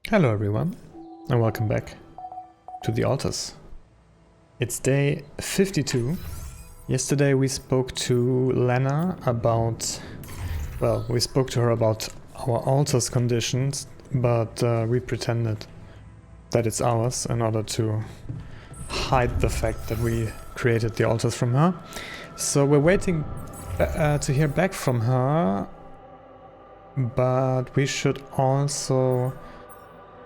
Hello everyone, and welcome back to the altars. It's day 52. Yesterday we spoke to Lena about, well, we spoke to her about our altars conditions, but we pretended that it's ours in order to hide the fact that we created the altars from her. So we're waiting to hear back from her, but we should also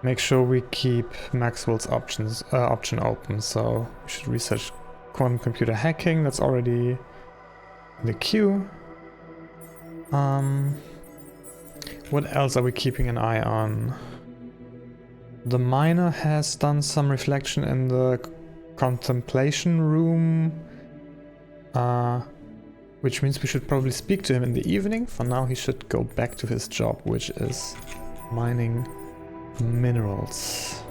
make sure we keep Maxwell's option open. So we should research quantum computer hacking. That's already in the queue. What else are we keeping an eye on? The miner has done some reflection in the contemplation room, which means we should probably speak to him in the evening. For now he should go back to his job, which is mining minerals.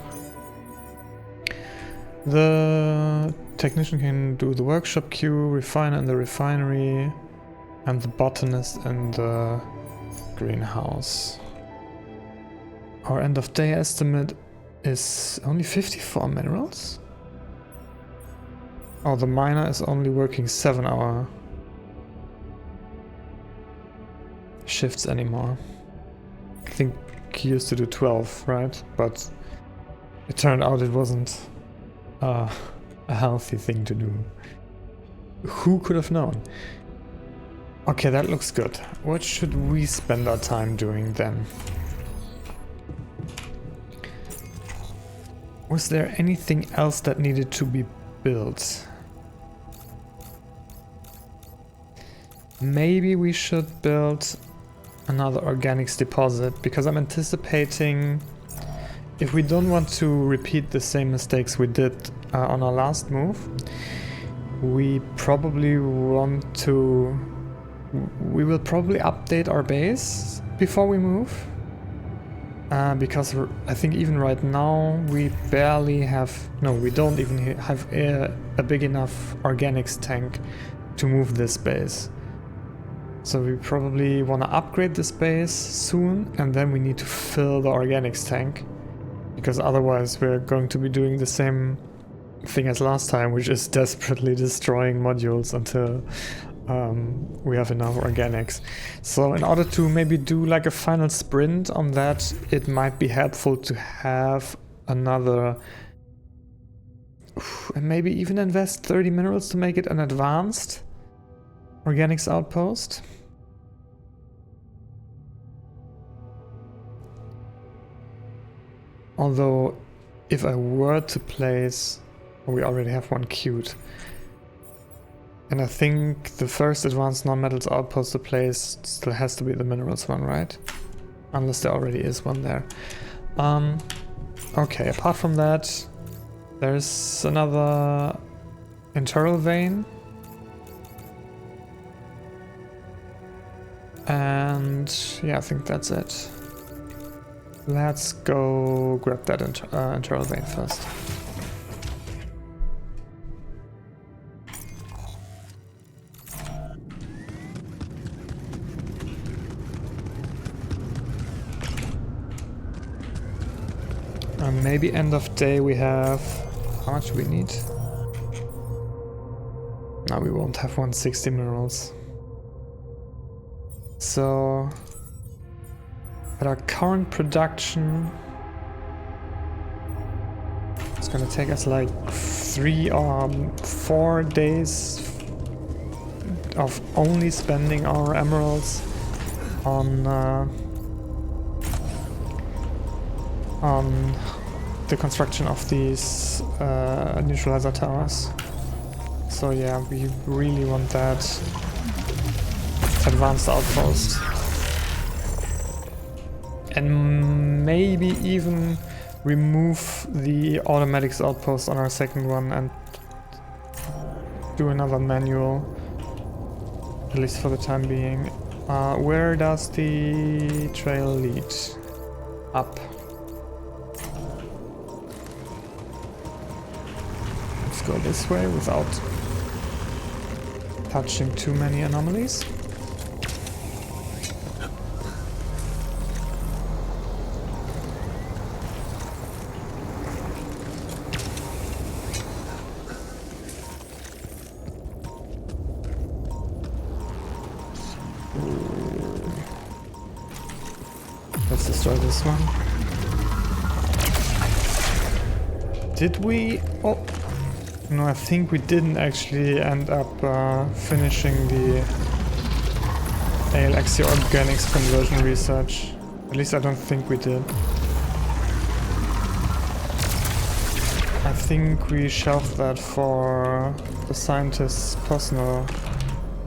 The technician can do the workshop queue, refiner in the refinery, and the botanist in the greenhouse. Our end of day estimate is only 54 minerals. Oh, the miner is only working 7-hour shifts anymore. I think he used to do 12, right? But it turned out it wasn't a healthy thing to do. Who could have known? Okay, that looks good. What should we spend our time doing then? Was there anything else that needed to be built? Maybe we should build another organics deposit, because I'm anticipating, if we don't want to repeat the same mistakes we did on our last move, we will probably update our base before we move, because I think even right now we barely have, no, we don't even have a big enough organics tank to move this base. So we probably want to upgrade this base soon, and then we need to fill the organics tank, because otherwise we're going to be doing the same thing as last time, which is desperately destroying modules until we have enough organics. So in order to maybe do like a final sprint on that, it might be helpful to have another, and maybe even invest 30 minerals to make it an advanced organics outpost. Although, if I were to place, we already have one queued, and I think the first advanced non-metals outpost to place still has to be the minerals one, right? Unless there already is one there. Okay, apart from that, there's another internal vein. And yeah, I think that's it. Let's go grab that internal vein first. Maybe end of day we have... How much do we need? No, we won't have 160 minerals. So, at our current production, it's gonna take us like 3 or 4 days of only spending our emeralds on the construction of these neutralizer towers. So yeah, we really want that advanced outpost, and maybe even remove the automatics outpost on our second one and do another manual, at least for the time being. Where does the trail lead? Up. Let's go this way without touching too many anomalies. Let's destroy this one. Did we? Oh, no, I think we didn't actually end up finishing the ALXC organics conversion research. At least I don't think we did. I think we shelved that for the scientist's personal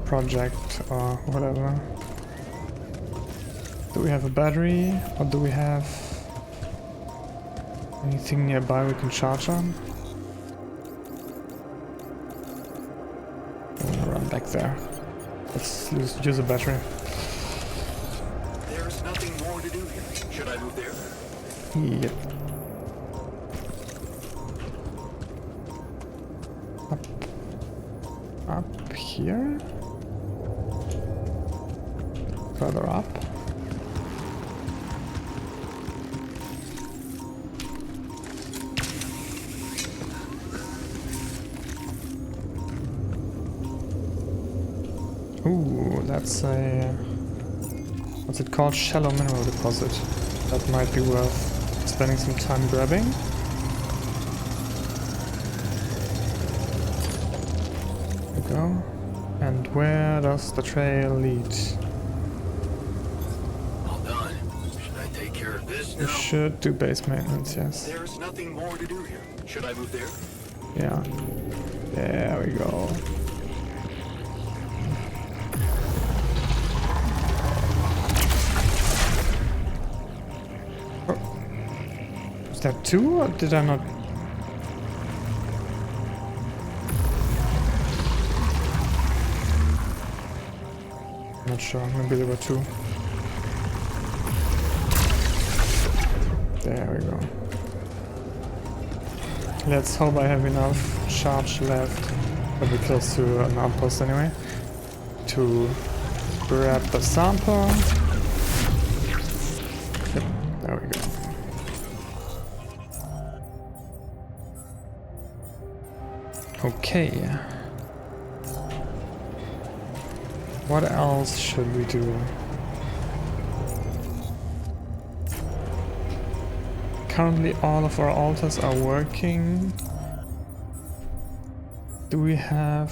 project or whatever. Do we have a battery, or do we have anything nearby we can charge on? I'm gonna run back there. Let's use a battery. There's nothing more to do here. Should I move there? Yep. Up here? Further up? Ooh, that's a... what's it called? Shallow mineral deposit. That might be worth spending some time grabbing. There we go. And where does the trail lead? All done. Should I take care of this now? We should do base maintenance, yes. There's nothing more to do here. Should I move there? Yeah. There we go. Was that two, or did I not? Not sure, maybe there were two. There we go. Let's hope I have enough charge left, but we're close to an outpost anyway, to grab the sample. Yep, there we go. Okay. What else should we do? Currently all of our altars are working. Do we have...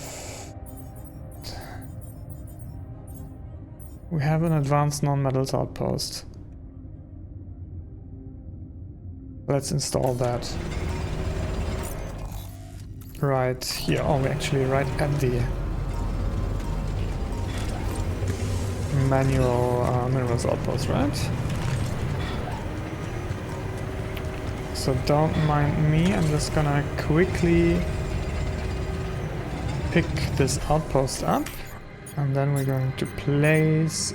we have an advanced non-metals outpost. Let's install that. Right here. Oh, we're actually right at the manual minerals outpost, right? So don't mind me, I'm just gonna quickly pick this outpost up, and then we're going to place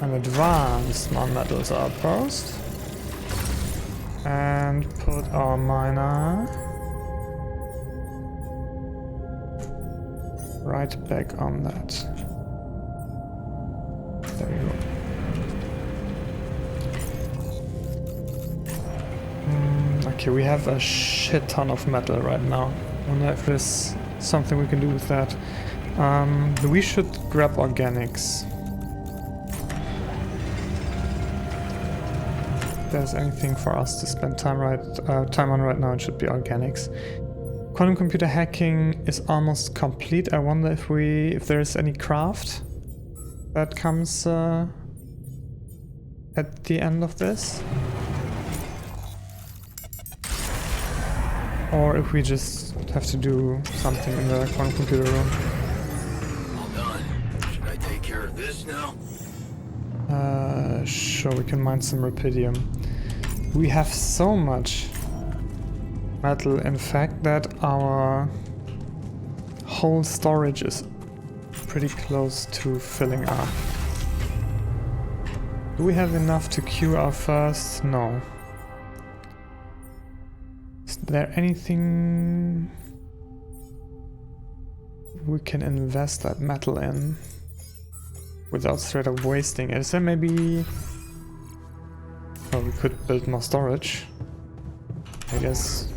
an advanced non-metals outpost and put our miner right back on that. There we go. Okay, we have a shit ton of metal right now. I wonder if there's something we can do with that. We should grab organics. If there's anything for us to spend time on right now, it should be organics. Quantum computer hacking is almost complete. I wonder if there is any craft that comes at the end of this. Or if we just have to do something in the quantum computer room. All done. Should I take care of this now? Sure, we can mine some rubidium. We have so much metal, in fact, that our whole storage is pretty close to filling up. Do we have enough to queue our first? No. Is there anything we can invest that metal in without straight up wasting it? Is there maybe... oh, we could build more storage. I guess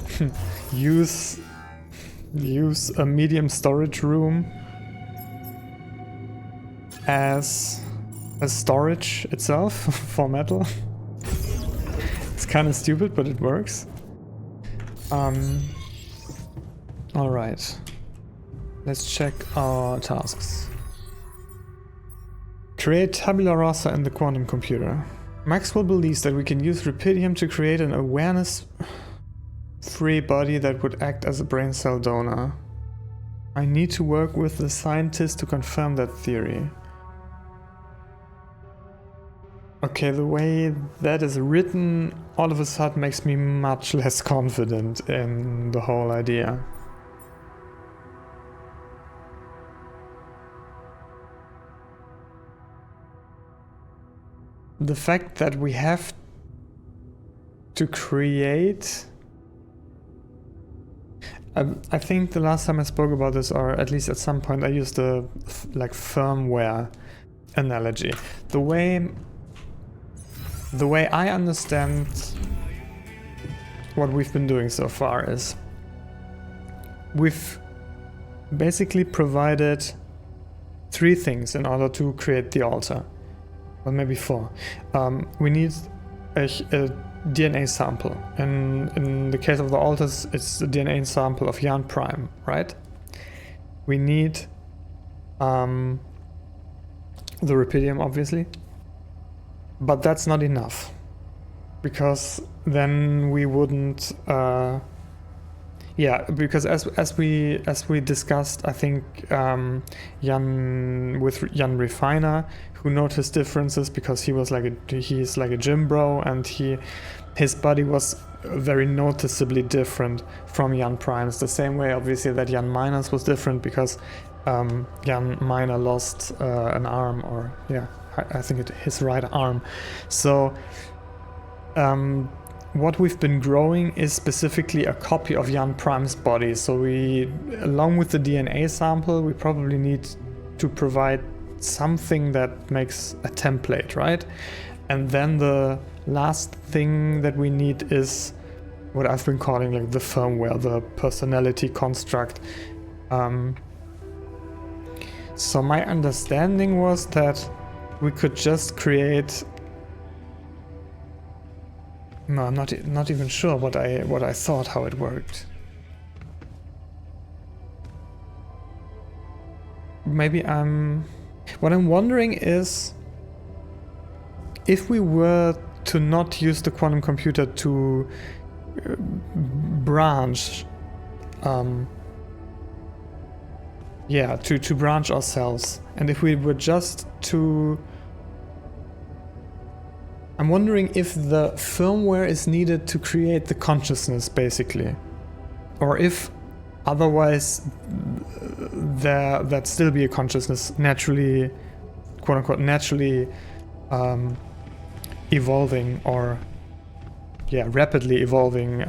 use a medium storage room as a storage itself for metal. It's kind of stupid, but it works. Alright. Let's check our tasks. Create Tabula Rasa in the quantum computer. Maxwell believes that we can use rupidium to create an awareness-free body that would act as a brain cell donor. I need to work with the scientists to confirm that theory. Okay, the way that is written all of a sudden makes me much less confident in the whole idea. The fact that we have to create... I think the last time I spoke about this, or at least at some point, I used the like firmware analogy. The way I understand what we've been doing so far is we've basically provided 3 things in order to create the altar. Well, maybe 4. We need a DNA sample. In the case of the altars, it's a DNA sample of Jan Prime, right? We need the rupidium, obviously. But that's not enough. Because then we wouldn't... yeah, because as we discussed, I think Jan Refiner, who noticed differences because he's like a gym bro, and his body was very noticeably different from Jan Prime's. The same way, obviously, that Jan Miner's was different because Jan Miner lost an arm, or yeah, I think his right arm. So. What we've been growing is specifically a copy of Jan Prime's body. So we, along with the DNA sample, we probably need to provide something that makes a template, right? And then the last thing that we need is what I've been calling like the firmware, the personality construct. So my understanding was that we could just create... No, I'm not even sure what I thought how it worked. Maybe what I'm wondering is if we were to not use the quantum computer to branch, to branch ourselves, and if we were just to... I'm wondering if the firmware is needed to create the consciousness, basically. Or if otherwise there'd still be a consciousness naturally, quote-unquote, naturally evolving, or rapidly evolving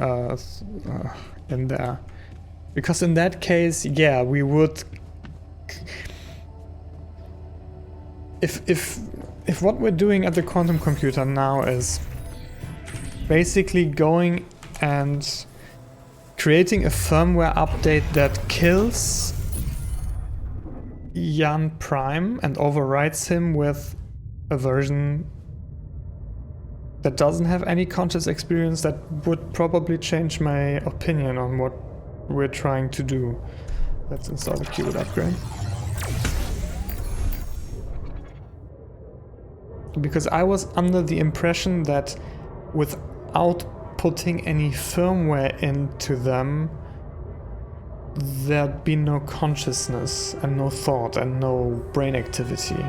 in there. Because in that case, yeah, we would... If what we're doing at the quantum computer now is basically going and creating a firmware update that kills Jan Prime and overrides him with a version that doesn't have any conscious experience, that would probably change my opinion on what we're trying to do. Let's install the qubit upgrade. Because I was under the impression that without putting any firmware into them, there'd be no consciousness and no thought and no brain activity.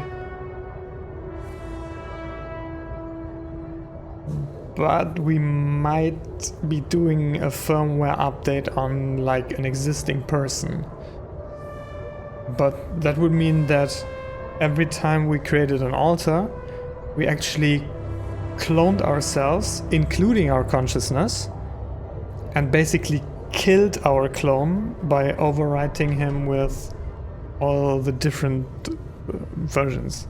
But we might be doing a firmware update on like an existing person. But that would mean that every time we created an altar, we actually cloned ourselves, including our consciousness, and basically killed our clone by overwriting him with all the different versions.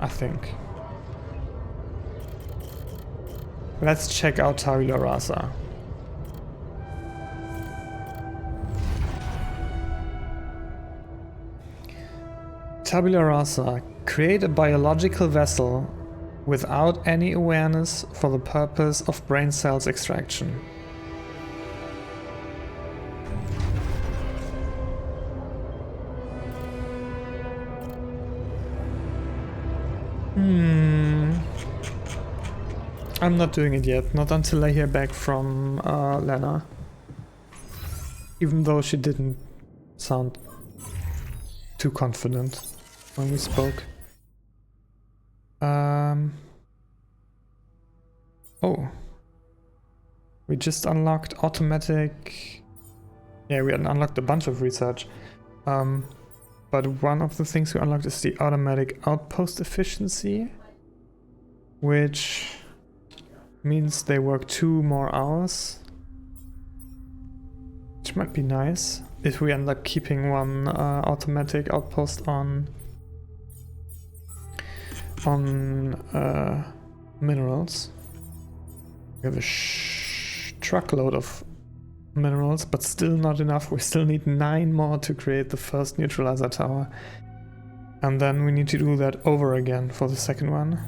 I think. Let's check out Tabula Rasa. Tabula Rasa. Create a biological vessel without any awareness for the purpose of brain cells extraction. I'm not doing it yet, not until I hear back from Lena. Even though she didn't sound too confident when we spoke. Oh. We just unlocked automatic... Yeah, we unlocked a bunch of research. But one of the things we unlocked is the automatic outpost efficiency, which means they work 2 more hours, which might be nice if we end up keeping one automatic outpost on minerals. We have a truckload of minerals, but still not enough. We still need 9 more to create the first neutralizer tower. And then we need to do that over again for the second one.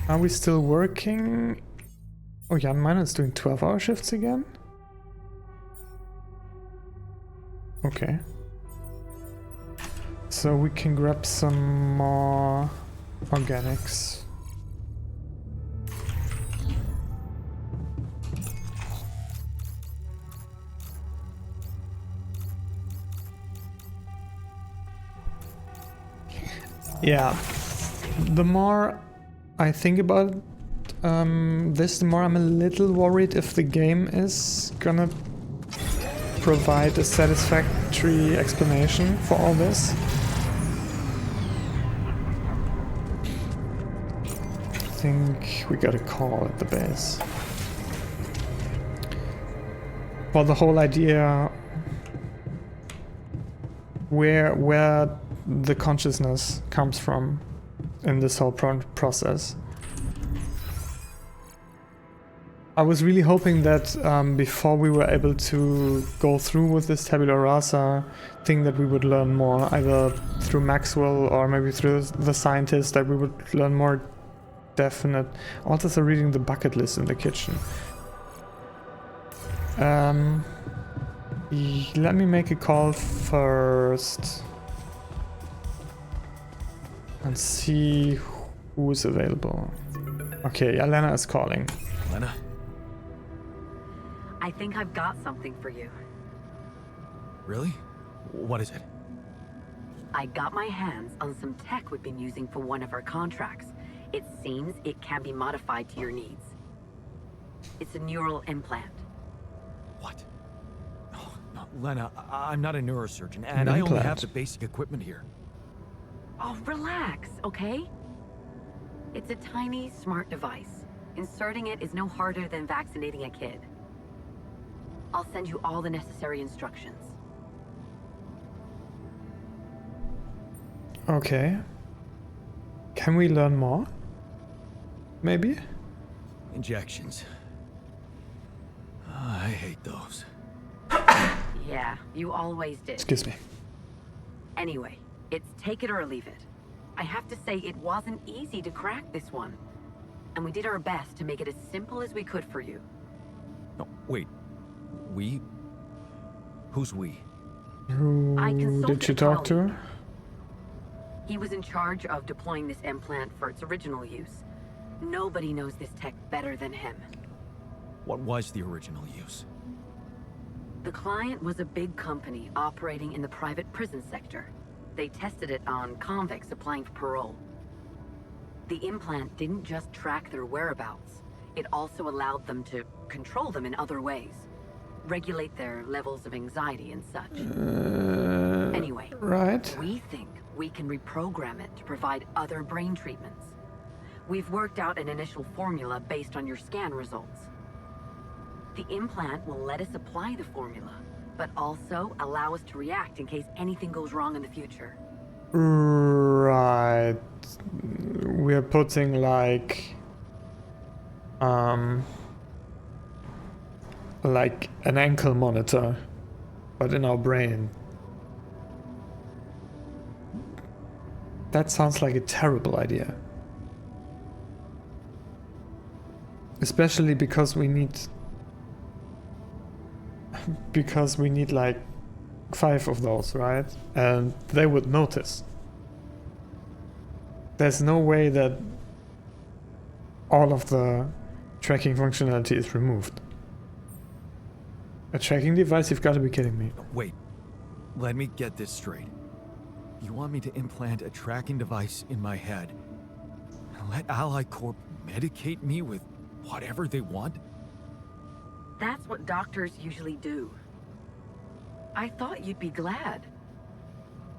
Are we still working? Oh, Jan Miner is doing 12-hour shifts again? Okay. So we can grab some more organics. Yeah, the more I think about this, the more I'm a little worried if the game is gonna provide a satisfactory explanation for all this. I think we got a call at the base. For the whole idea where the consciousness comes from in this whole process. I was really hoping that before we were able to go through with this Tabula Rasa thing that we would learn more, either through Maxwell or maybe through the scientist, that we would learn more definite. Also reading the bucket list in the kitchen. Let me make a call first and see who is available. Okay, Elena is calling. Lena? I think I've got something for you. Really? What is it? I got my hands on some tech we've been using for one of our contracts. It seems it can be modified to your needs. It's a neural implant. What? Oh, no, Lena, I'm not a neurosurgeon, and I only have the basic equipment here. Oh, relax, okay? It's a tiny, smart device. Inserting it is no harder than vaccinating a kid. I'll send you all the necessary instructions. Okay. Can we learn more? Maybe? Injections. I hate those. Yeah, you always did. Excuse me. Anyway, it's take it or leave it. I have to say it wasn't easy to crack this one. And we did our best to make it as simple as we could for you. No, wait. We? Who's we? Who did you talk to? He was in charge of deploying this implant for its original use. Nobody knows this tech better than him. What was the original use? The client was a big company operating in the private prison sector. They tested it on convicts applying for parole. The implant didn't just track their whereabouts. It also allowed them to control them in other ways. Regulate their levels of anxiety and such. Anyway, right. We think we can reprogram it to provide other brain treatments. We've worked out an initial formula based on your scan results. The implant will let us apply the formula, but also allow us to react in case anything goes wrong in the future. Right. We're putting like like an ankle monitor, but in our brain. That sounds like a terrible idea. Especially because we need like 5 of those, right? And they would notice. There's no way that all of the tracking functionality is removed. A tracking device? You've got to be kidding me. Wait, let me get this straight. You want me to implant a tracking device in my head and let Ally Corp medicate me with whatever they want? That's what doctors usually do. I thought you'd be glad.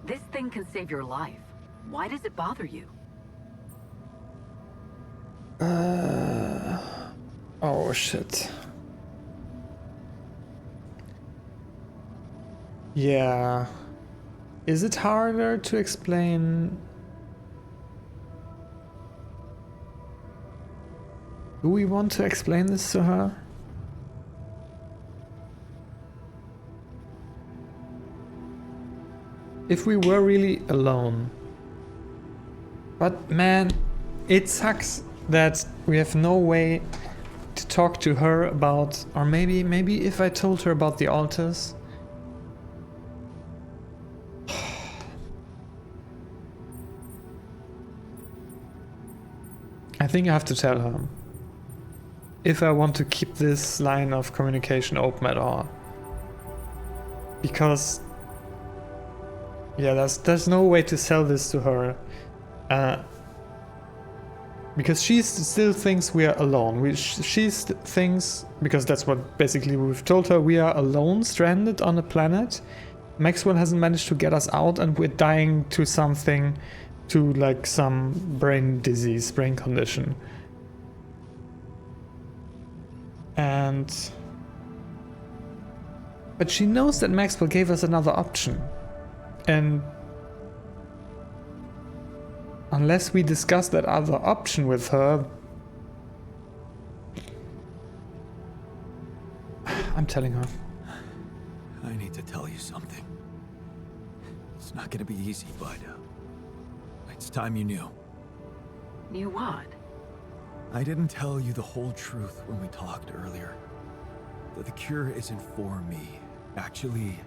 This thing can save your life. Why does it bother you? Oh shit. Yeah. Is it harder to explain? Do we want to explain this to her? If we were really alone. But man, it sucks that we have no way to talk to her about, or maybe if I told her about the altars. I think I have to tell her if I want to keep this line of communication open at all. Because yeah, there's no way to sell this to her. Because she still thinks we are alone. She thinks, because that's what basically we've told her, we are alone, stranded on a planet. Maxwell hasn't managed to get us out and we're dying to something, to like some brain disease, brain condition. But she knows that Maxwell gave us another option. And unless we discuss that other option with her, I'm telling her. I need to tell you something. It's not gonna be easy, but it's time you knew. Knew what? I didn't tell you the whole truth when we talked earlier. That the cure isn't for me. Actually,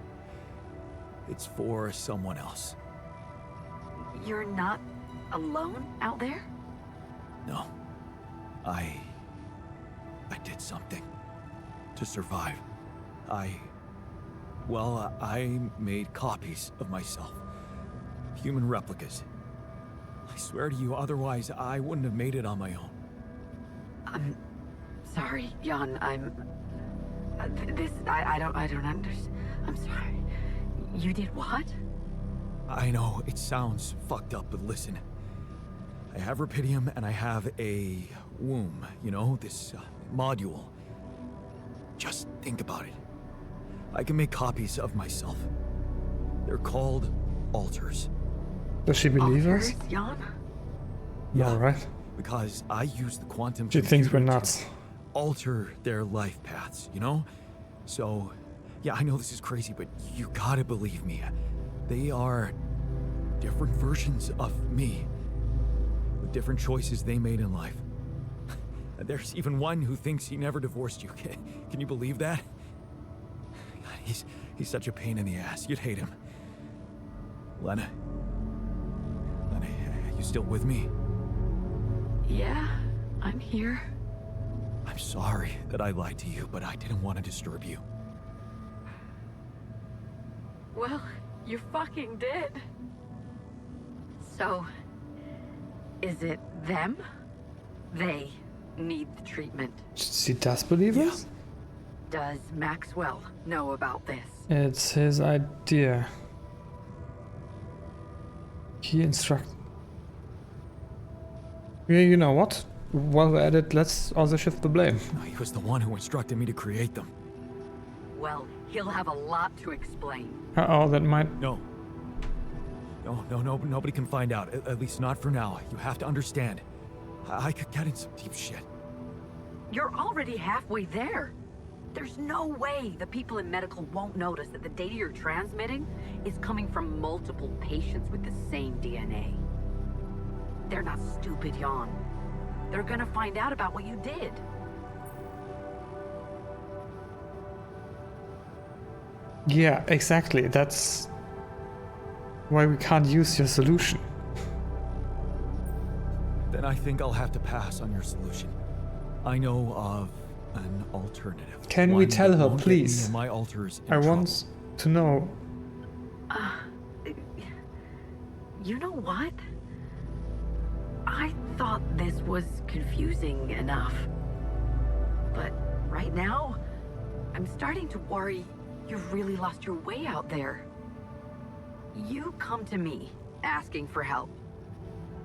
it's for someone else. You're not alone out there? No. I did something to survive. I made copies of myself. Human replicas. I swear to you, otherwise I wouldn't have made it on my own. I'm sorry, Jan. I don't understand. I'm sorry. You did what? I know, it sounds fucked up, but listen. I have Rapidium and I have a womb, you know, this module. Just think about it. I can make copies of myself. They're called altars. Does she believe us? Jan? Yeah, No, right? because I use the quantum She thinks we're computer nuts. to alter their life paths, you know? So, yeah, I know this is crazy, but you gotta believe me. They are different versions of me, with different choices they made in life. There's even one who thinks he never divorced you. Can you believe that? God, he's such a pain in the ass. You'd hate him. Lena, you still with me? Yeah, I'm here. I'm sorry that I lied to you, but I didn't want to disturb you. Well, you fucking did. So, is it them? They need the treatment. She does believe Yeah. us? Does Maxwell know about this? It's his idea. He instructed. Yeah, you know what? While we're at it, let's also shift the blame. He was the one who instructed me to create them. Well, he'll have a lot to explain. Uh-oh, that might... No, nobody can find out. At least not for now. You have to understand. I could get in some deep shit. You're already halfway there. There's no way the people in medical won't notice that the data you're transmitting is coming from multiple patients with the same DNA. They're not stupid, Jan. They're gonna find out about what you did. Yeah, exactly. That's why we can't use your solution. Then I think I'll have to pass on your solution. I know of an alternative. Can we One tell that her, won't get me please? and my alters in I trouble. want to know. You know what? I thought this was confusing enough. But right now, I'm starting to worry you've really lost your way out there. You come to me asking for help.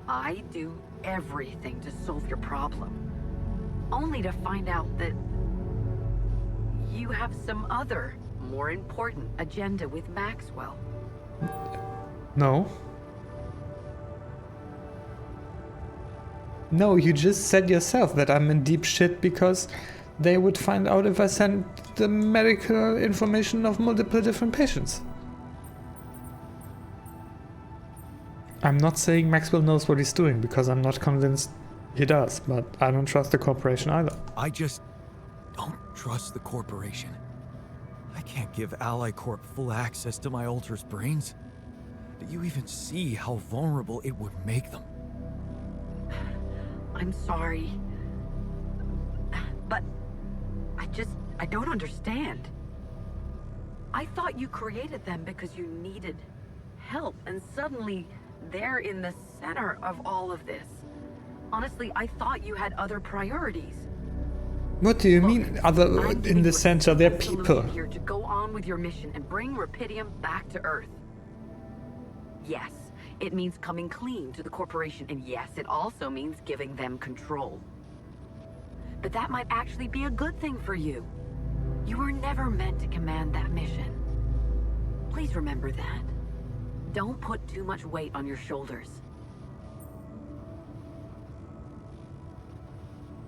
I do everything to solve your problem, only to find out that you have some other, more important agenda with Maxwell. No. No, you just said yourself that I'm in deep shit because they would find out if I sent the medical information of multiple different patients. I'm not saying Maxwell knows what he's doing because I'm not convinced he does, but I don't trust the corporation either. I just don't trust the corporation. I can't give Ally Corp full access to my alters' brains. Do you even see how vulnerable it would make them? I'm sorry. But I don't understand. I thought you created them because you needed help, and suddenly they're in the center of all of this. Honestly, I thought you had other priorities. What do you mean, other I'm in giving the you a center? They're simple people. solution here to go on with your mission and bring Rapidium back to Earth. Yes, it means coming clean to the corporation, and yes, it also means giving them control. But that might actually be a good thing for you. You were never meant to command that mission. Please remember that. Don't put too much weight on your shoulders.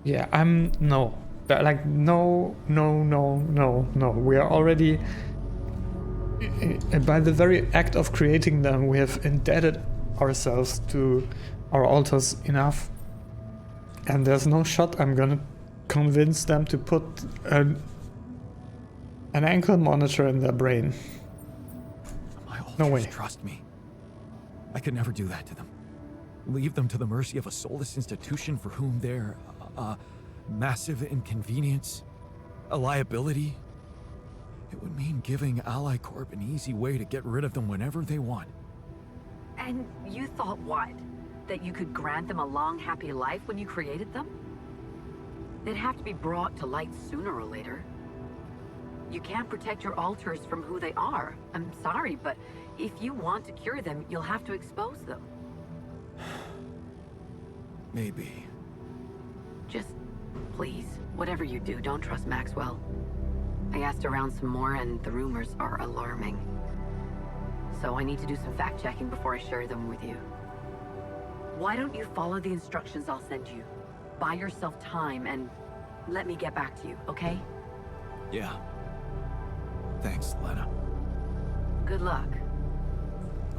Yeah, no. Like, no. We are already, by the very act of creating them, we have indebted ourselves to our alters enough. And there's no shot I'm gonna convince them to put an ankle monitor in their brain. My alters No way. trust me. I could never do that to them. Leave them to the mercy of a soulless institution for whom they're a massive inconvenience, a liability. It would mean giving Ally Corp an easy way to get rid of them whenever they want. And you thought what? That you could grant them a long, happy life when you created them? They'd have to be brought to light sooner or later. You can't protect your alters from who they are. I'm sorry, but if you want to cure them, you'll have to expose them. Maybe. Just, please, whatever you do, don't trust Maxwell. I asked around some more, and the rumors are alarming. So I need to do some fact-checking before I share them with you. Why don't you follow the instructions I'll send you? Buy yourself time and let me get back to you, okay? Yeah. Thanks, Lena. Good luck.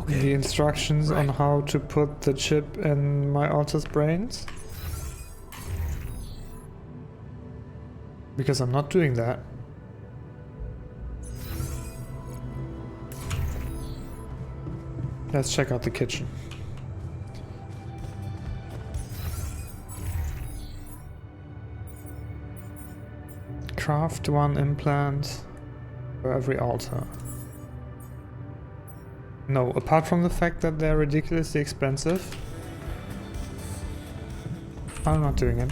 Okay. The instructions on Right. how to put the chip in my alter's brains? Because I'm not doing that. Let's check out the kitchen. Craft one implant for every altar. No, apart from the fact that they're ridiculously expensive, I'm not doing it.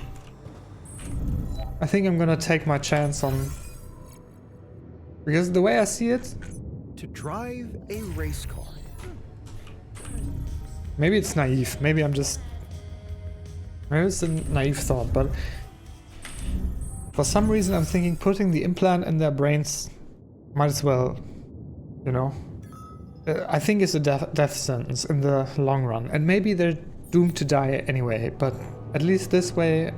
I think I'm gonna take my chance on... Because the way I see it, To drive a race car. maybe it's naive, maybe I'm just... Maybe it's a naive thought, but... For some reason I'm thinking putting the implant in their brains might as well, you know? I think it's a death sentence in the long run, and maybe they're doomed to die anyway, but at least this way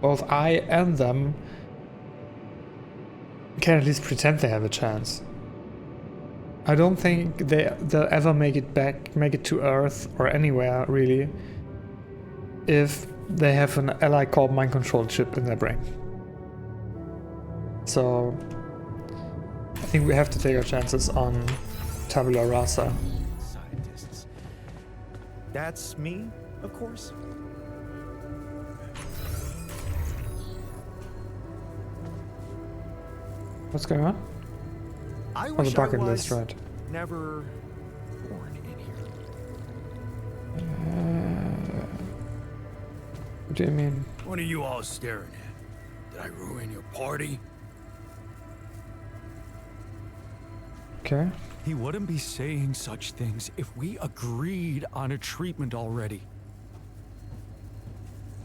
both I and them can at least pretend they have a chance. I don't think they'll ever make it to Earth or anywhere really, if they have an ally corp mind control chip in their brain. So I think we have to take our chances on Tabula Rasa. Scientists. That's me, of course. What's going on? I Oh, the wish bucket I was list, right. never born in here. What do you mean? What are you all staring at? Did I ruin your party? Okay. He wouldn't be saying such things if we agreed on a treatment already.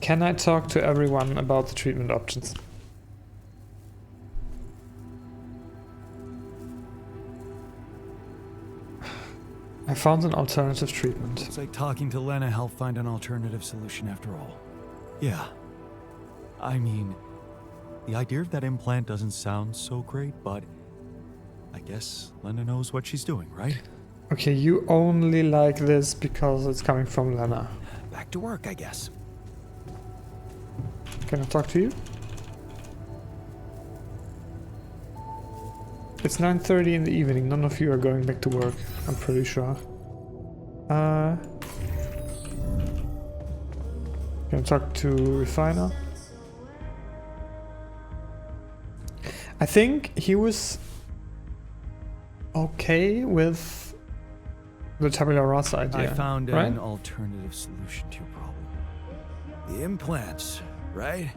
Can I talk to everyone about the treatment options? I found an alternative treatment. It's like talking to Lena helped find an alternative solution after all. Yeah. I mean, the idea of that implant doesn't sound so great, but I guess Lena knows what she's doing, right? Okay, you only like this because it's coming from Lena. Back to work, I guess. Can I talk to you? It's 9:30 in the evening. None of you are going back to work, I'm pretty sure. Can I talk to Refiner? I think he was okay with the Tabula Rasa idea. I found right? an alternative solution to your problem. The implants, right?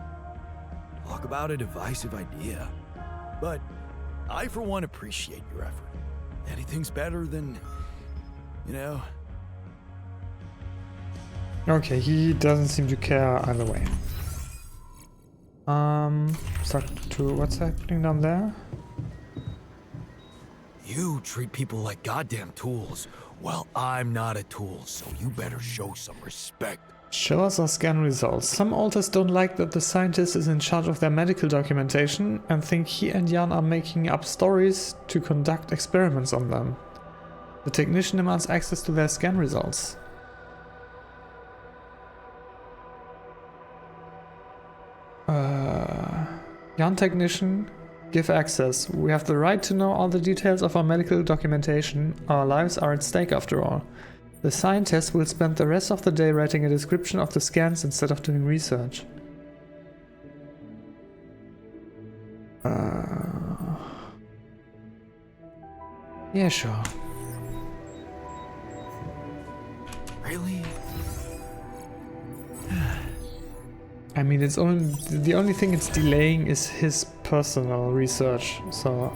Talk about a divisive idea. But I, for one, appreciate your effort. Anything's better than, you know... Okay, he doesn't seem to care either way. Start to what's happening down there? You treat people like goddamn tools. Well, I'm not a tool, so you better show some respect. Show us our scan results. Some alters don't like that the scientist is in charge of their medical documentation and think he and Jan are making up stories to conduct experiments on them. The technician demands access to their scan results. Jan technician, give access. We have the right to know all the details of our medical documentation. Our lives are at stake after all. The scientist will spend the rest of the day writing a description of the scans instead of doing research. Yeah, sure. Really? I mean, it's only the only thing it's delaying is his personal research, so...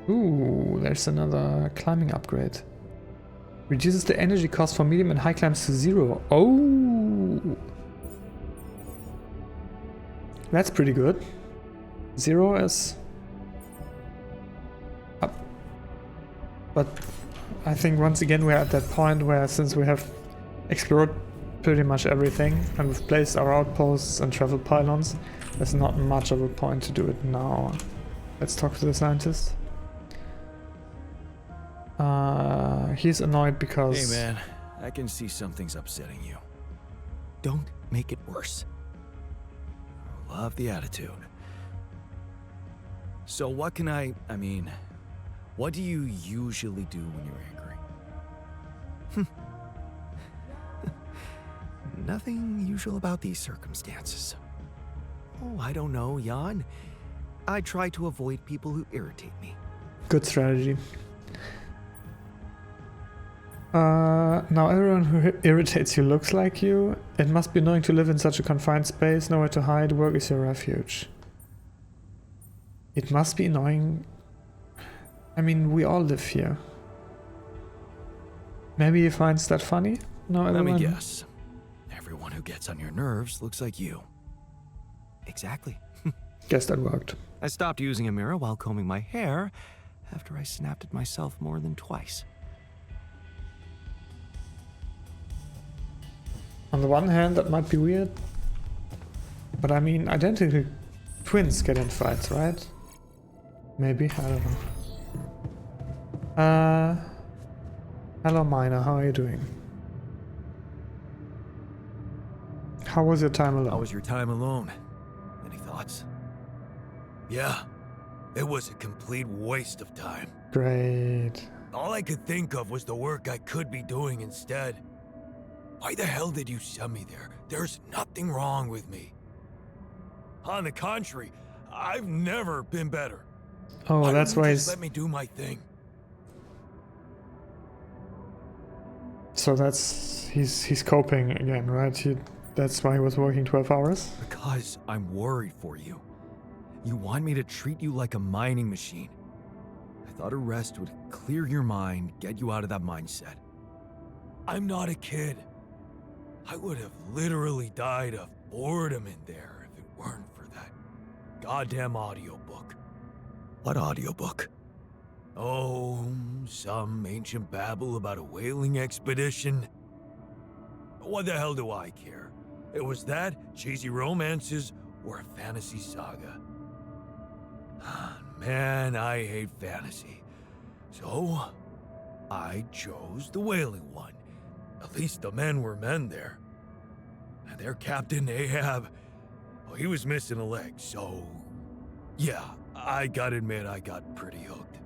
Ooh, there's another climbing upgrade. Reduces the energy cost for medium and high climbs to 0. Oh! That's pretty good. 0 is... up. But I think once again we're at that point where, since we have explored pretty much everything and we've placed our outposts and travel pylons, there's not much of a point to do it now. Let's talk to the scientist. He's annoyed because... Hey man, I can see something's upsetting you. Don't make it worse. Love the attitude. So what can I mean, what do you usually do when you're angry? Nothing usual about these circumstances. Oh, I don't know, Jan. I try to avoid people who irritate me. Good strategy. Now everyone who irritates you looks like you. It must be annoying to live in such a confined space, nowhere to hide, work is your refuge. It must be annoying. I mean, we all live here. Maybe he finds that funny? No, Let me everyone... guess. Everyone who gets on your nerves looks like you. Exactly. Guess that worked. I stopped using a mirror while combing my hair after I snapped at myself more than twice. On the one hand, that might be weird. But I mean, identical twins get in fights, right? Maybe, I don't know. Hello Miner, how are you doing? How was your time alone? How was your time alone? Any thoughts? Yeah, it was a complete waste of time. Great. All I could think of was the work I could be doing instead. Why the hell did you send me there? There's nothing wrong with me. On the contrary, I've never been better. Oh, that's why just he's... let me do my thing. So that's... He's coping again, right? That's why he was working 12 hours? Because I'm worried for you. You want me to treat you like a mining machine. I thought a rest would clear your mind, get you out of that mindset. I'm not a kid. I would have literally died of boredom in there if it weren't for that goddamn audiobook. What audiobook? Oh, some ancient babble about a whaling expedition. What the hell do I care? It was that, cheesy romances, or a fantasy saga. Man, I hate fantasy. So, I chose the whaling one. At least the men were men there. And their captain, Ahab, well, he was missing a leg, so... yeah, I gotta admit I got pretty hooked.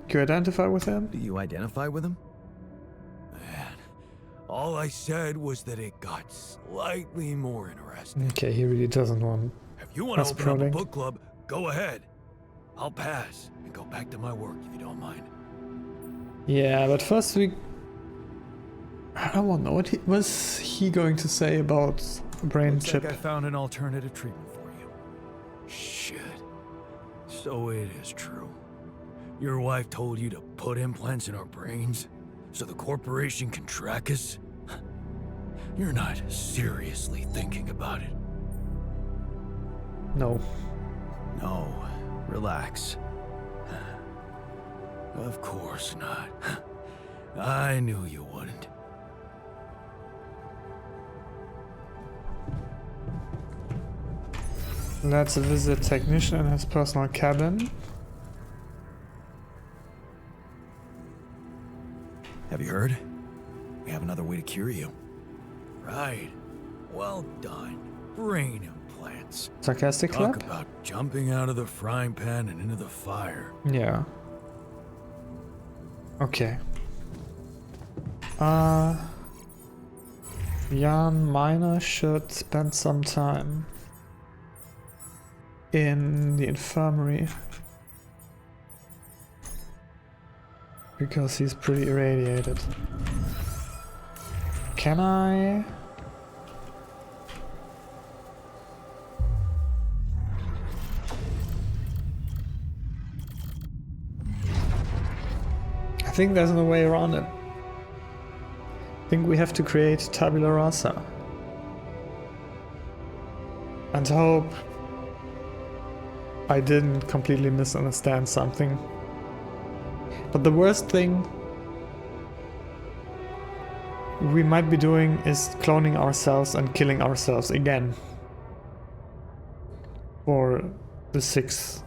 Do you identify with him? Do you identify with him? Man, all I said was that it got slightly more interesting. Okay, he really doesn't want... If you want to us open up a prodding. book club, go ahead. I'll pass and go back to my work if you don't mind. Yeah, but first we... I don't know, what was he going to say about brain Looks chip? like I found an alternative treatment for you. Shit. So it is true. Your wife told you to put implants in our brains so the corporation can track us? You're not seriously thinking about it. No. No, relax. Of course not. I knew you wouldn't. Let's visit technician in his personal cabin. Have you heard? We have another way to cure you. Right. Well done. Brain implants. Sarcastic Talk clap? about jumping out of the frying pan and into the fire. Yeah. Okay. Jan Miner should spend some time in the infirmary because he's pretty irradiated. Can I? I think there's no way around it. I think we have to create Tabula Rasa and hope I didn't completely misunderstand something. But the worst thing we might be doing is cloning ourselves and killing ourselves again for the 6th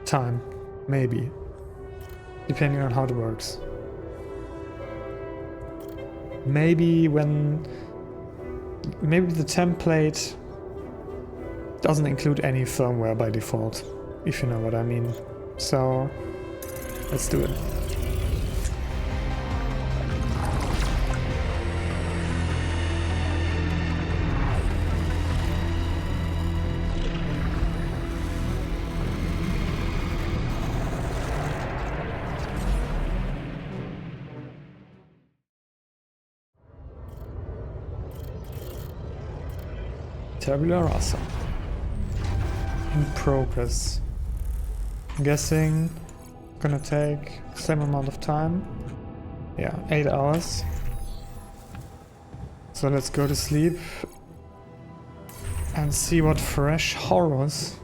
time, maybe, depending on how it works. Maybe the template doesn't include any firmware by default, if you know what I mean. So let's do it. Tabula Rasa. In progress. I'm guessing gonna take same amount of time. Yeah, 8 hours. So let's go to sleep and see what fresh horrors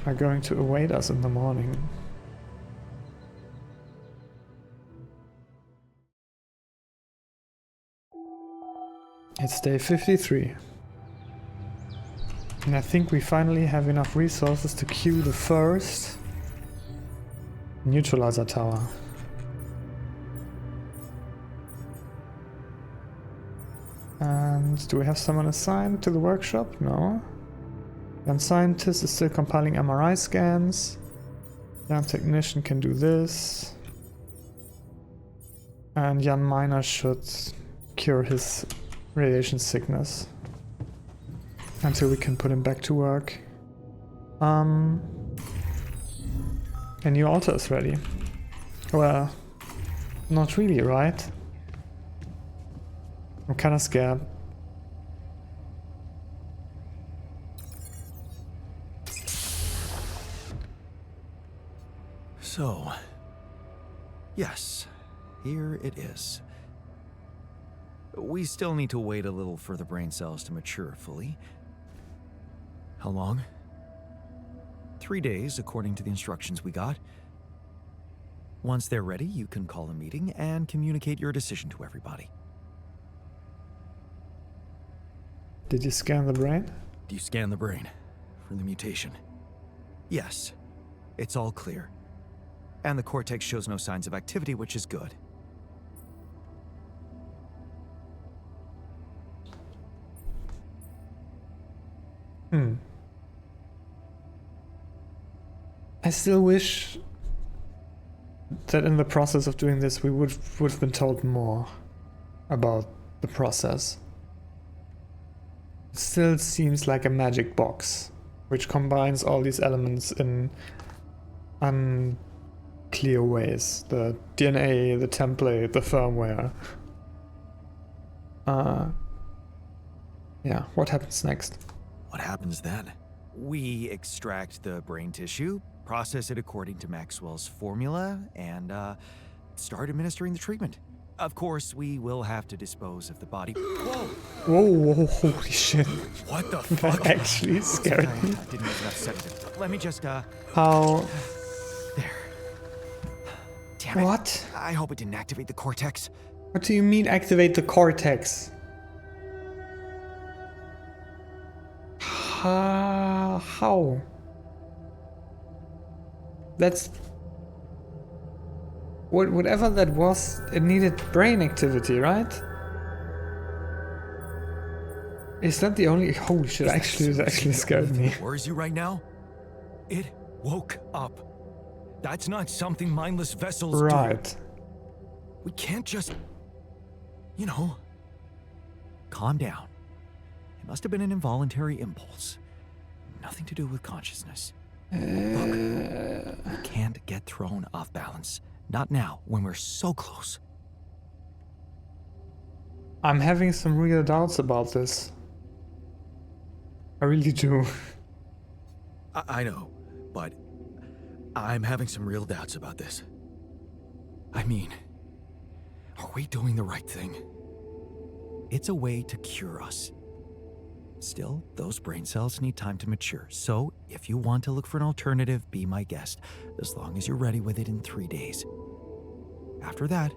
are going to await us in the morning. It's day 53. And I think we finally have enough resources to queue the first neutralizer tower. And do we have someone assigned to the workshop? No. Young scientist is still compiling MRI scans. Young technician can do this. And young miner should cure his radiation sickness until we can put him back to work. A new altar is ready. Well, not really, right? I'm kinda scared. So, yes, here it is. We still need to wait a little for the brain cells to mature fully. How long? 3 days, according to the instructions we got. Once they're ready, you can call a meeting and communicate your decision to everybody. Did you scan the brain? Do you scan the brain for the mutation? Yes, it's all clear. And the cortex shows no signs of activity, which is good. I still wish that in the process of doing this we would have been told more about the process. It still seems like a magic box, which combines all these elements in unclear ways. The DNA, the template, the firmware. Yeah, what happens next? What happens then? We extract the brain tissue, process it according to Maxwell's formula, and start administering the treatment. Of course, we will have to dispose of the body. Whoa! Whoa, holy shit. What the fuck? That actually scared me. I didn't have enough sedative. Let me just, How? There. Damn it. What? I hope it didn't activate the cortex. What do you mean activate the cortex? How? That's... Whatever that was, it needed brain activity, right? Is that the only... Holy shit, actually, it actually scared me. What worries you right now? It woke up. That's not something mindless vessels do. Right. We can't just... You know... Calm down. It must have been an involuntary impulse. Nothing to do with consciousness. Look, we can't get thrown off balance. Not now, when we're so close. I'm having some real doubts about this. I really do. I know, but I'm having some real doubts about this. I mean, are we doing the right thing? It's a way to cure us. Still, those brain cells need time to mature, so if you want to look for an alternative, be my guest, as long as you're ready with it in 3 days. After that,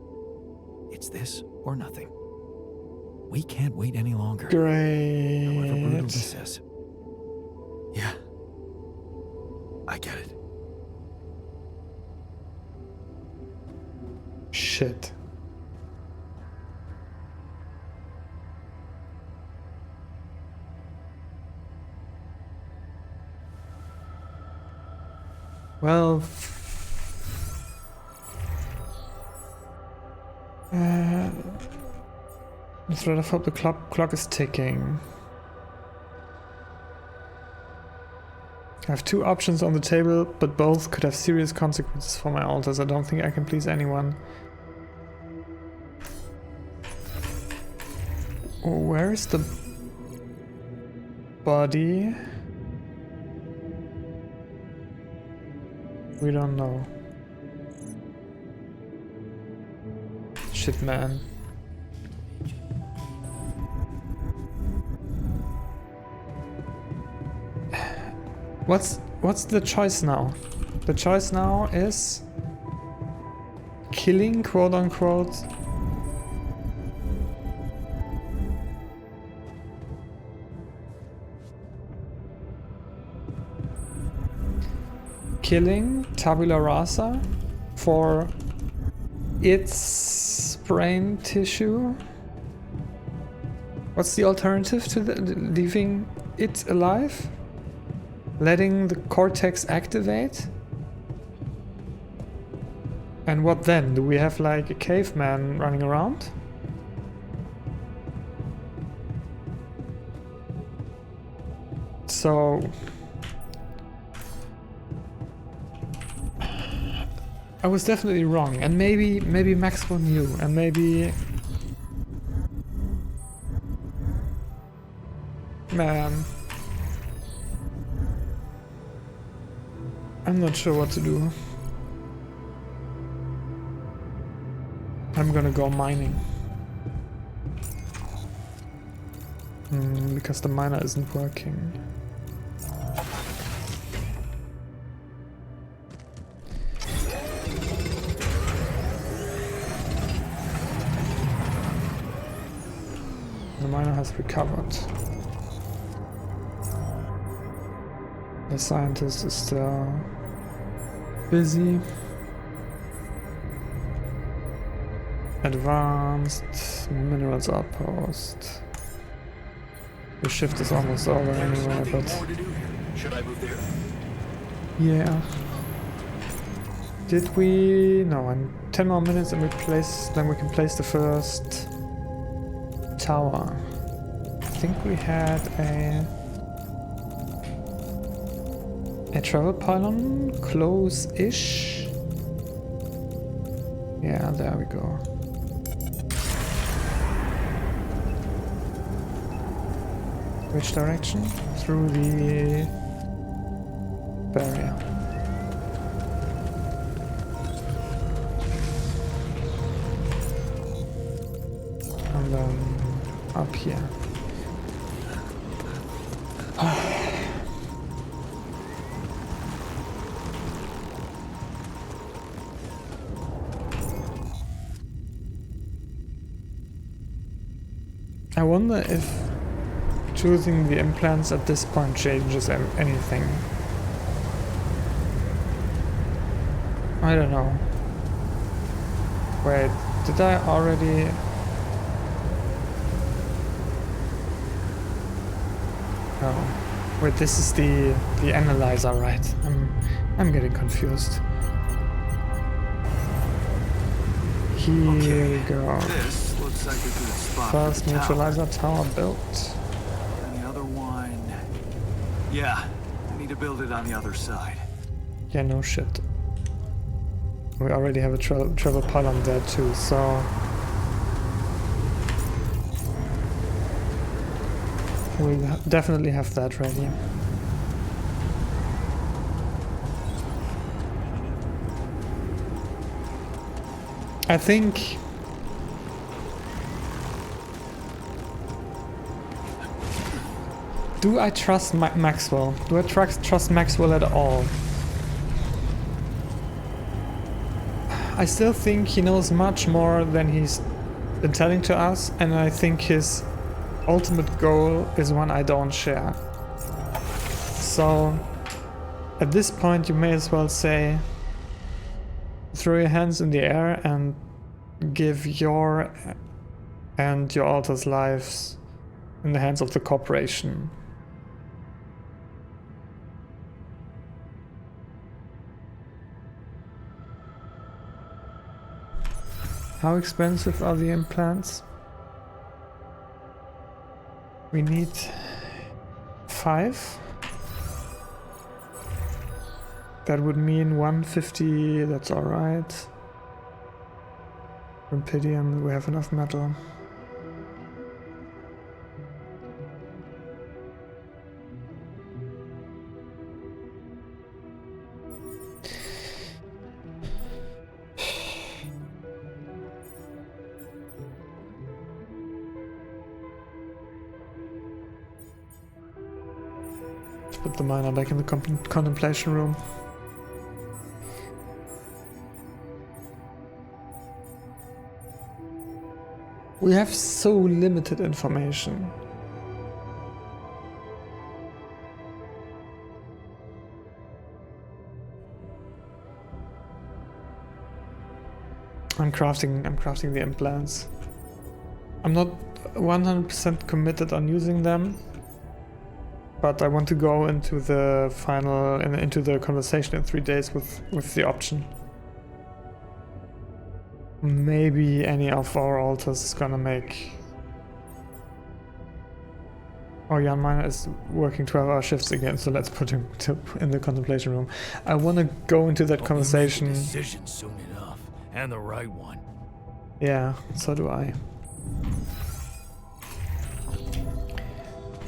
it's this or nothing. We can't wait any longer. However brutal Great. this is. Yeah. I get it. Shit. Well, let's rather hope the clock is ticking. I have 2 options on the table, but both could have serious consequences for my alters. I don't think I can please anyone. Where is the body? We don't know. Shit, man. What's the choice now? The choice now is killing, quote unquote. killing Tabula Rasa for its brain tissue? What's the alternative to leaving it alive? Letting the cortex activate? And what then? Do we have like a caveman running around? So I was definitely wrong, and maybe Maxwell knew, and maybe man, I'm not sure what to do. I'm gonna go mining. Because the miner isn't working. The miner has recovered. The scientist is still busy. Advanced minerals outpost. The shift is almost over anyway, but Should I move there? yeah. Did we? No, in 10 more minutes and then we can place the first tower. I think we had a travel pylon close-ish. Yeah, there we go. Which direction? Through the barrier. And then up here. I wonder if choosing the implants at this point changes anything. I don't know. Wait, did I already... Oh. Wait, this is the analyzer, right? I'm getting confused. Here we go. This looks like a good spot. First for the tower. neutralizer tower built. And the other one... Yeah, I need to build it on the other side. Yeah, no shit. We already have a travel pylon there too, so... We'll definitely have that ready. I think... Do I trust Maxwell? Do I trust Maxwell at all? I still think he knows much more than he's been telling to us, and I think his ultimate goal is one I don't share. So, at this point you may as well say, throw your hands in the air and give your and your altar's lives in the hands of the corporation. How expensive are the implants? We need 5. That would mean 150, that's alright. Rumpedium, we have enough metal. Put the miner back in the contemplation room. We have so limited information. I'm crafting the implants. I'm not 100% committed on using them, but I want to go into the into the conversation in 3 days with the option. Maybe any of our altars is gonna make... Oh, Jan Miner is working 12-hour shifts again, so let's put him in the contemplation room. I want to go into that conversation. Make a decision soon enough, and the right one. Yeah, so do I.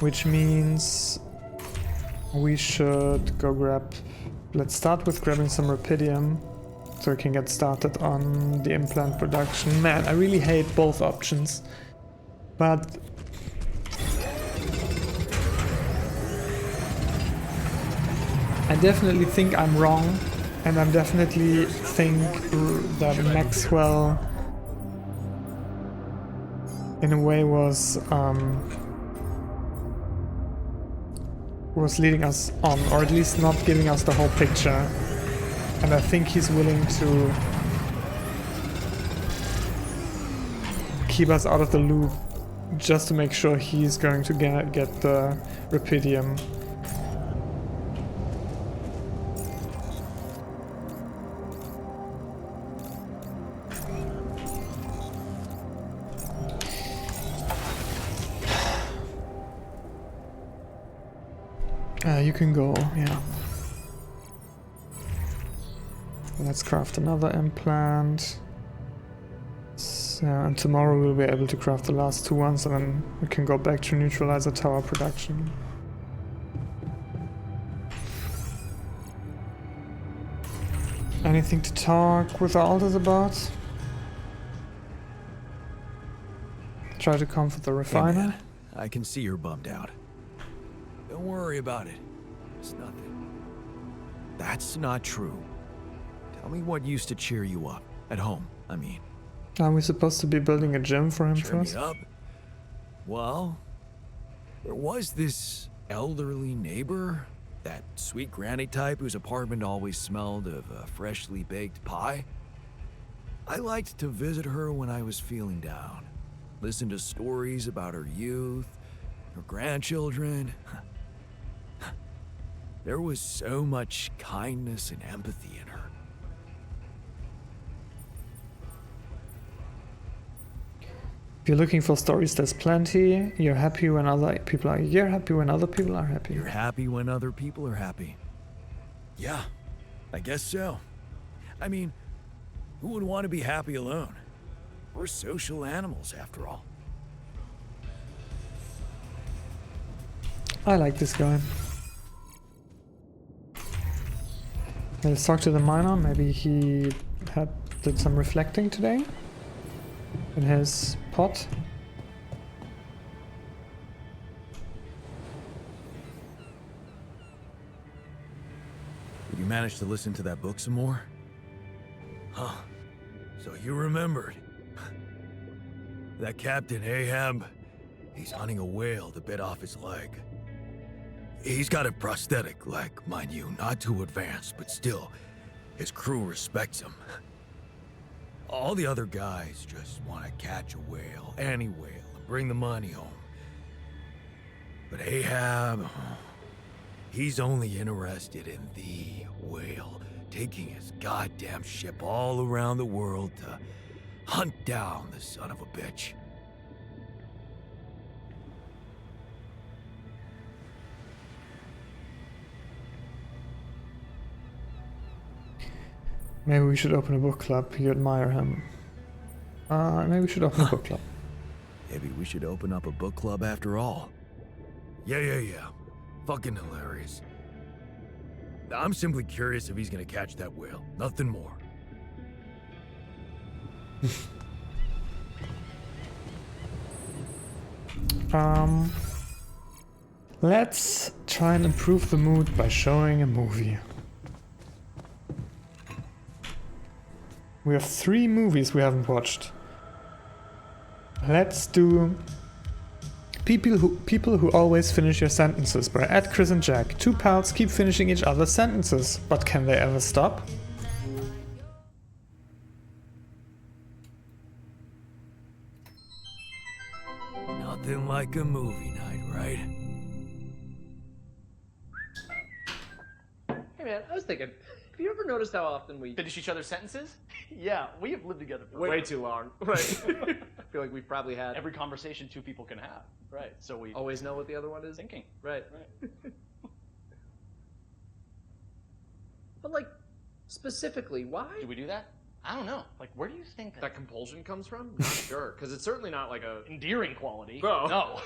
Which means we should go grab... Let's start with grabbing some Rapidium, so we can get started on the implant production. Man, I really hate both options, but... I definitely think I'm wrong, and I definitely think that Maxwell, in a way, was leading us on, or at least not giving us the whole picture. And I think he's willing to keep us out of the loop just to make sure he's going to get the Rapidium. You can go, yeah. Let's craft another implant. So, and tomorrow we'll be able to craft the last 2 ones, and then we can go back to neutralizer tower production. Anything to talk with the altars about? Try to comfort the refiner. Hey man, I can see you're bummed out. Don't worry about it. It's nothing. That's not true. Tell me what used to cheer you up. At home, I mean. Are we supposed to be building a gym for him Cheer first? me up? Well, there was this elderly neighbor, that sweet granny type whose apartment always smelled of a freshly baked pie. I liked to visit her when I was feeling down. Listen to stories about her youth, her grandchildren. There was so much kindness and empathy in her. If you're looking for stories, there's plenty. You're happy when other people are... You're happy when other people are happy. You're happy when other people are happy. Yeah, I guess so. I mean, who would want to be happy alone? We're social animals, after all. I like this guy. Let's talk to the miner. Maybe he did some reflecting today in his pot. Did you manage to listen to that book some more? Huh. So you remembered. That Captain Ahab, he's hunting a whale that bit off his leg. He's got a prosthetic leg, mind you, not too advanced, but still, his crew respects him. All the other guys just want to catch a whale, any whale, and bring the money home. But Ahab, he's only interested in the whale, taking his goddamn ship all around the world to hunt down the son of a bitch. Maybe we should open a book club. You admire him. Maybe we should open a book club. Maybe we should open up a book club after all. Yeah. Fucking hilarious. I'm simply curious if he's gonna catch that whale. Nothing more. Let's try and improve the mood by showing a movie. We have 3 movies we haven't watched. Let's do People Who Always Finish Your Sentences by Ed, Chris and Jack. 2 pals keep finishing each other's sentences, but can they ever stop? Nothing like a movie night, right? Hey man, I was thinking, have you ever noticed how often we Finish each other's sentences? Yeah, we have lived together for way too long? Right. I feel like we've probably had every conversation two people can have. Right. So we always know what the other one is. thinking. Right. Right. But like, specifically, why? Do we do that? I don't know. Like, where do you think That compulsion comes from? Not sure, because it's certainly not like a endearing quality? Oh. No.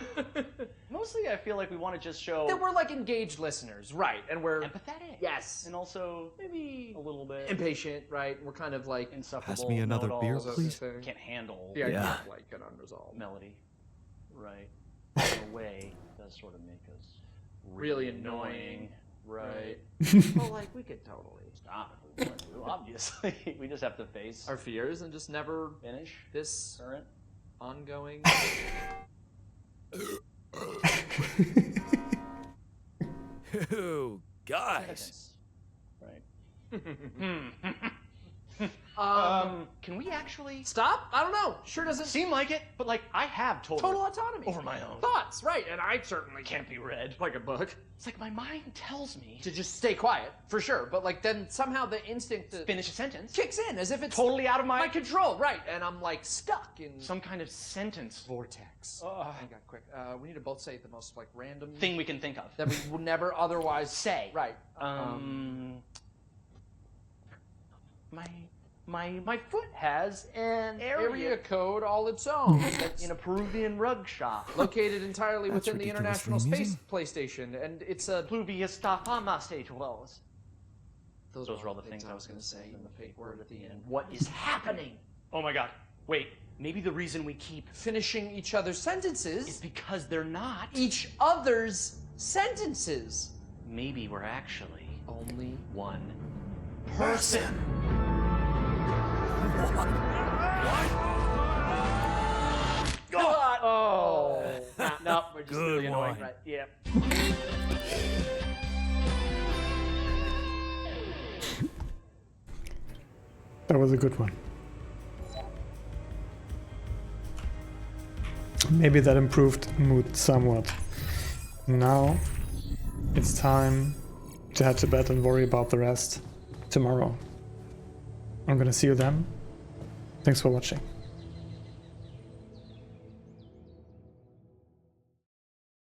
Mostly, I feel like we want to just show that we're like engaged listeners, right? And we're empathetic. yes, And also maybe a little bit impatient, right? We're kind of like insufferable. Pass me another beer, know-it-alls. please. Can't handle Yeah, Yeah. can't like an unresolved. melody. Right. In a way, it does sort of make us Really annoying. Right. Well, like we could totally Stop if we want to, obviously. We just have to face our fears and just never finish this current. ongoing. Ew, guys. Right. Can we actually Stop? I don't know. Sure doesn't seem like it, but like I have total autonomy over my own thoughts, right? And I certainly can't be read. like a book It's like my mind tells me to just stay quiet for sure, but like then somehow the instinct to finish a sentence. kicks in as if it's Totally out of my control, right? And I'm like stuck in some kind of sentence vortex. Ugh. Hang on, quick. We need to both say the most like random thing we can think of. that we would never otherwise Say. Right. My foot has an area code all its own. in a Peruvian rug shop. Located entirely That's within the ridiculous International for a Space museum. PlayStation, and it's a. Pluvia stafama stage wells. Those are all the things I was going to say. and The fake word at the end. What is happening? Oh my god. Wait, maybe the reason we keep Finishing each other's is sentences. because they're not. Each other's sentences. Maybe we're actually Only one person. God. Oh. No, we're just Good really annoying. one. Right? Yeah. That was a good one. Maybe that improved mood somewhat. Now it's time to head to bed and worry about the rest tomorrow. I'm gonna see you then. Thanks for watching.